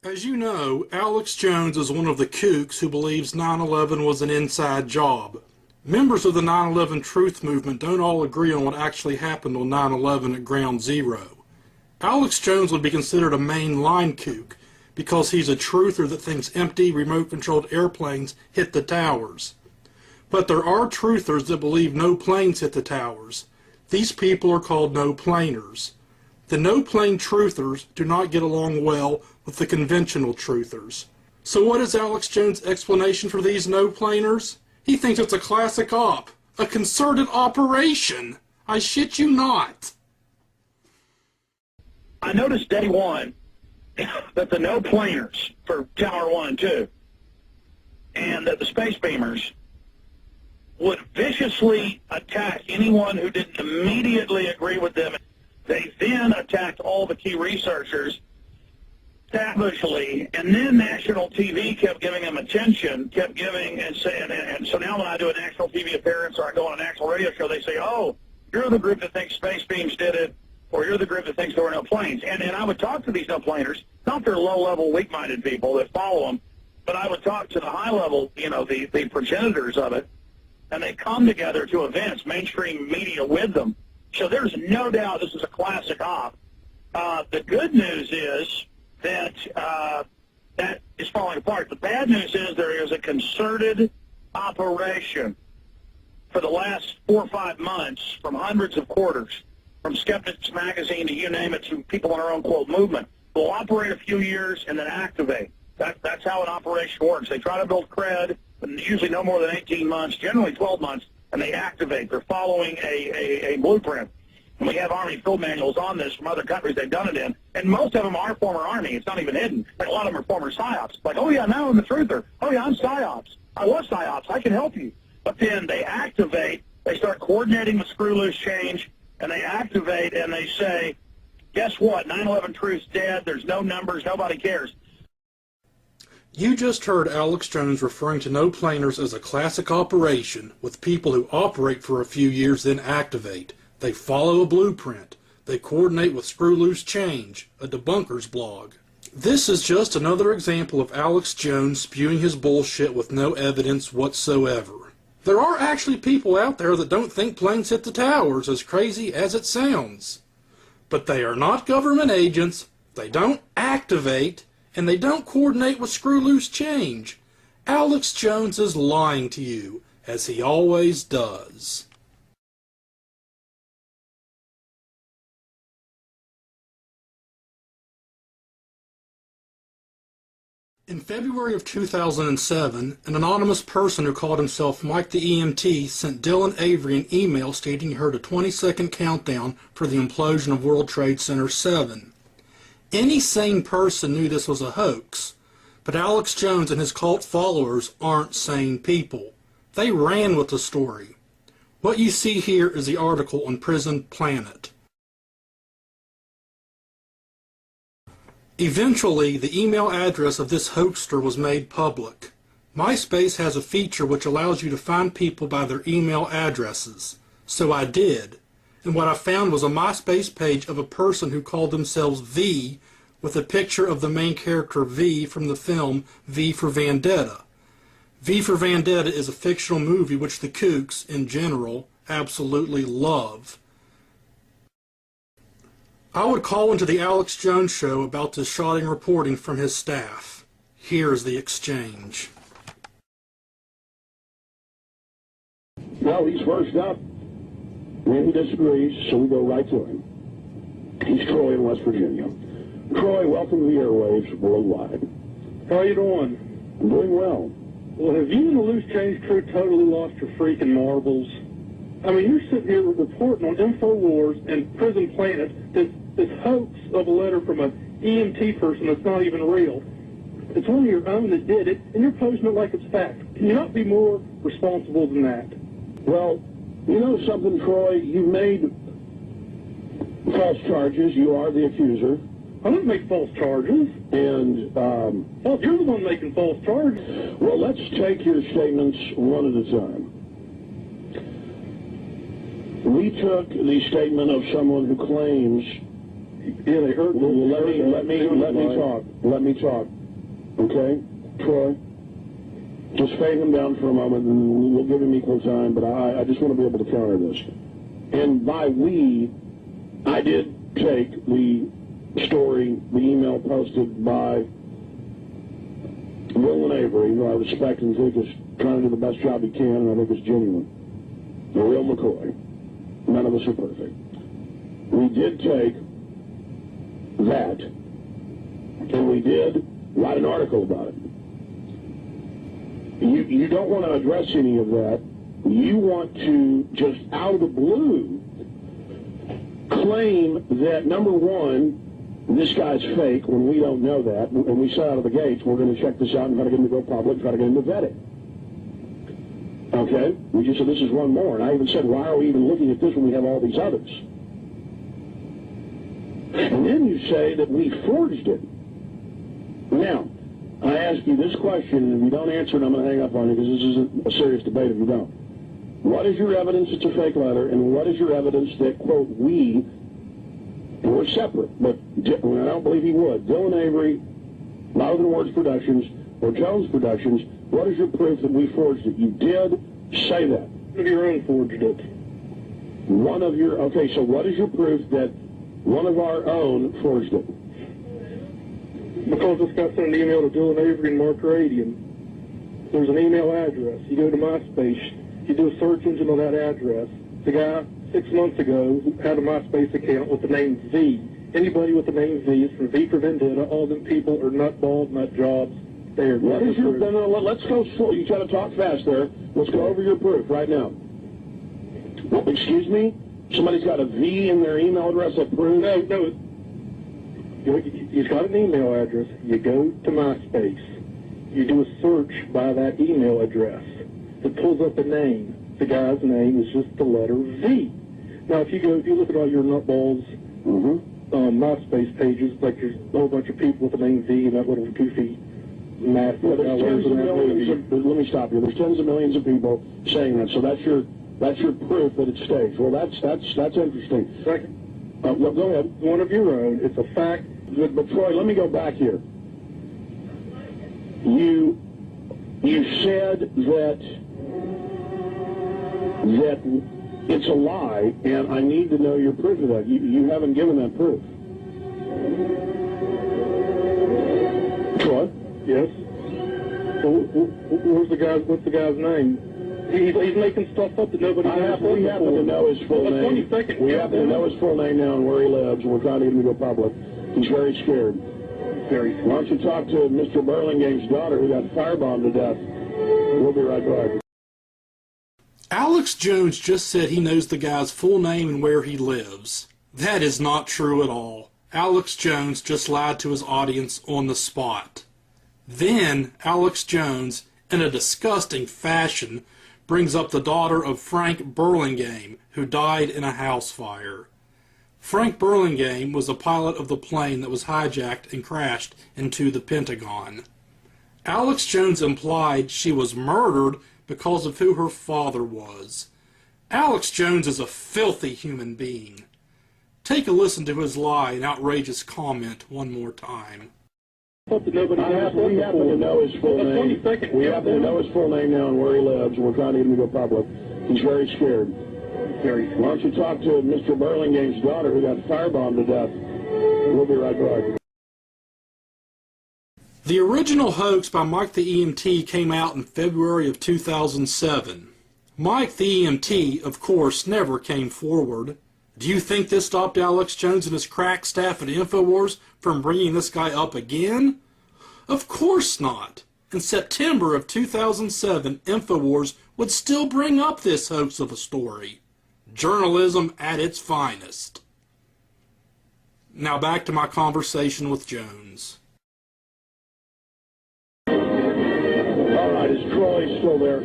As you know, Alex Jones is one of the kooks who believes 9/11 was an inside job. Members of the 9/11 Truth Movement don't all agree on what actually happened on 9/11 at Ground Zero. Alex Jones would be considered a mainline kook because he's a truther that thinks empty, remote-controlled airplanes hit the towers. But there are truthers that believe no planes hit the towers. These people are called no-planers. The no-plane truthers do not get along well with the conventional truthers. So what is Alex Jones' explanation for these no-planers? He thinks it's a classic op, a concerted operation. I shit you not. I noticed day one that the no-planers for Tower 1 and 2 and that the space beamers would viciously attack anyone who didn't immediately agree with them. They then attacked all the key researchers savagely, and then national TV kept giving them attention, kept giving and saying, and so now when I do a national TV appearance or I go on a national radio show, they say, oh, you're the group that thinks space beams did it, or you're the group that thinks there were no planes. And I would talk to these no-planers, not their low-level, weak-minded people that follow them, but I would talk to the high-level, the progenitors of it, and they come together to events, mainstream media with them. So there's no doubt this is a classic op. The good news is that that is falling apart. The bad news is there is a concerted operation for the last 4 or 5 months from hundreds of quarters, from Skeptics Magazine to you name it, to people in our own, quote, movement. They'll operate a few years and then activate. That's how an operation works. They try to build cred, but usually no more than 18 months, generally 12 months, and they activate. They're following a blueprint. And we have Army field manuals on this from other countries they've done it in. And most of them are former Army. It's not even hidden. Like a lot of them are former PSYOPs. Like, oh, yeah, now I'm the truther. Oh, yeah, I'm PSYOPs. I was PSYOPs. I can help you. But then they activate. They start coordinating with Screw Loose Change, and they activate, and they say, guess what? 9/11 truth's dead. There's no numbers. Nobody cares. You just heard Alex Jones referring to no-planers as a classic operation with people who operate for a few years then activate. They follow a blueprint. They coordinate with Screw Loose Change, a debunker's blog. This is just another example of Alex Jones spewing his bullshit with no evidence whatsoever. There are actually people out there that don't think planes hit the towers, as crazy as it sounds. But they are not government agents, they don't activate, and they don't coordinate with Screw Loose Change. Alex Jones is lying to you, as he always does. In February of 2007, an anonymous person who called himself Mike the EMT sent Dylan Avery an email stating he heard a 20-second countdown for the implosion of World Trade Center 7. Any sane person knew this was a hoax, but Alex Jones and his cult followers aren't sane people. They ran with the story. What you see here is the article on Prison Planet. Eventually, the email address of this hoaxer was made public. MySpace has a feature which allows you to find people by their email addresses. So I did. And what I found was a MySpace page of a person who called themselves V with a picture of the main character V from the film V for Vendetta. V for Vendetta is a fictional movie which the kooks, in general, absolutely love. I would call into the Alex Jones show about this shocking reporting from his staff. Here's the exchange. Well, he's first up. Randy disagrees, so we go right to him. He's Troy in West Virginia. Troy, welcome to the airwaves worldwide. How are you doing? I'm doing well. Well, have you and the Loose Change crew totally lost your freaking marbles? I mean, you're sitting here reporting on InfoWars and Prison Planet this hoax of a letter from an EMT person that's not even real. It's one of your own that did it, and you're posing it like it's fact. Can you not be more responsible than that? Well, you know something, Troy? You've made false charges. You are the accuser. I didn't make false charges. And, well, you're the one making false charges. Well, let's take your statements one at a time. We took the statement of someone who claims Yeah, they heard. Well, let me talk. Okay, Troy. Just fade him down for a moment, and we'll give him equal time. But I just want to be able to counter this. And by we, I did take the story, the email posted by Will and Avery, who I respect and think is trying to do the best job he can, and I think is genuine. The real McCoy. None of us are perfect. We did take that, and we did write an article about it. You don't want to address any of that. You want to, just out of the blue, claim that, number one, this guy's fake when we don't know that, and we said out of the gates, we're going to check this out and try to get him to go public, try to get him to vet it. Okay? We just said this is one more, and I even said, why are we even looking at this when we have all these others? And then you say that we forged it. Now, I ask you this question, and if you don't answer it, I'm going to hang up on you, because this isn't a serious debate if you don't. What is your evidence it's a fake letter, and what is your evidence that, quote, we, and we're separate, but I don't believe he would, Dylan Avery, Louder Than Words Productions, or Jones Productions, what is your proof that we forged it? You did say that. One of your own forged it. One of your, okay, so what is your proof that one of our own forged it? Because this guy sent an email to Dylan Avery and Mark Radian. There's an email address. You go to MySpace, you do a search engine on that address. The guy 6 months ago had a MySpace account with the name V. Anybody with the name V is from V for Vendetta. All them people are nut bald, nut jobs. They are what is your, no, let's go slow. You try to talk fast there. Let's go over your proof right now. Well, excuse me? Somebody's got a V in their email address that proves? No. He's got an email address. You go to MySpace. You do a search by that email address. It pulls up a name. The guy's name is just the letter V. Now, if you look at all your nutballs MySpace pages, like there's a whole bunch of people with the name V and that little goofy math. Well, there's tens of millions let me stop you. There's tens of millions of people saying that. So that's your proof that it's staged. Well, that's interesting. Second, well, go ahead. One of your own. It's a fact. But Troy, let me go back here. You said that it's a lie, and I need to know your proof of that. You haven't given that proof. Troy? Yes. What's the guy's name? He's making stuff up that nobody knows. We happen to know his full name. We happen to know his full name now and where he lives, and we're trying to get him to go public. He's very scared. Very scared. Why don't you talk to Mr. Burlingame's daughter who got firebombed to death? We'll be right back. Alex Jones just said he knows the guy's full name and where he lives. That is not true at all. Alex Jones just lied to his audience on the spot. Then Alex Jones, in a disgusting fashion, brings up the daughter of Frank Burlingame, who died in a house fire. Frank Burlingame was the pilot of the plane that was hijacked and crashed into the Pentagon. Alex Jones implied she was murdered because of who her father was. Alex Jones is a filthy human being. Take a listen to his lie and outrageous comment one more time. We happen to know his full name. We happen to know his full name now and where he lives, and we're trying to get him to go public. He's very scared. Why don't you talk to Mr. Burlingame's daughter who got firebombed to death? We'll be right back. The original hoax by Mike the EMT came out in February of 2007. Mike the EMT, of course, never came forward. Do you think this stopped Alex Jones and his crack staff at InfoWars from bringing this guy up again? Of course not. In September of 2007, InfoWars would still bring up this hoax of a story. Journalism at its finest. Now back to my conversation with Jones. All right, is Troy still there?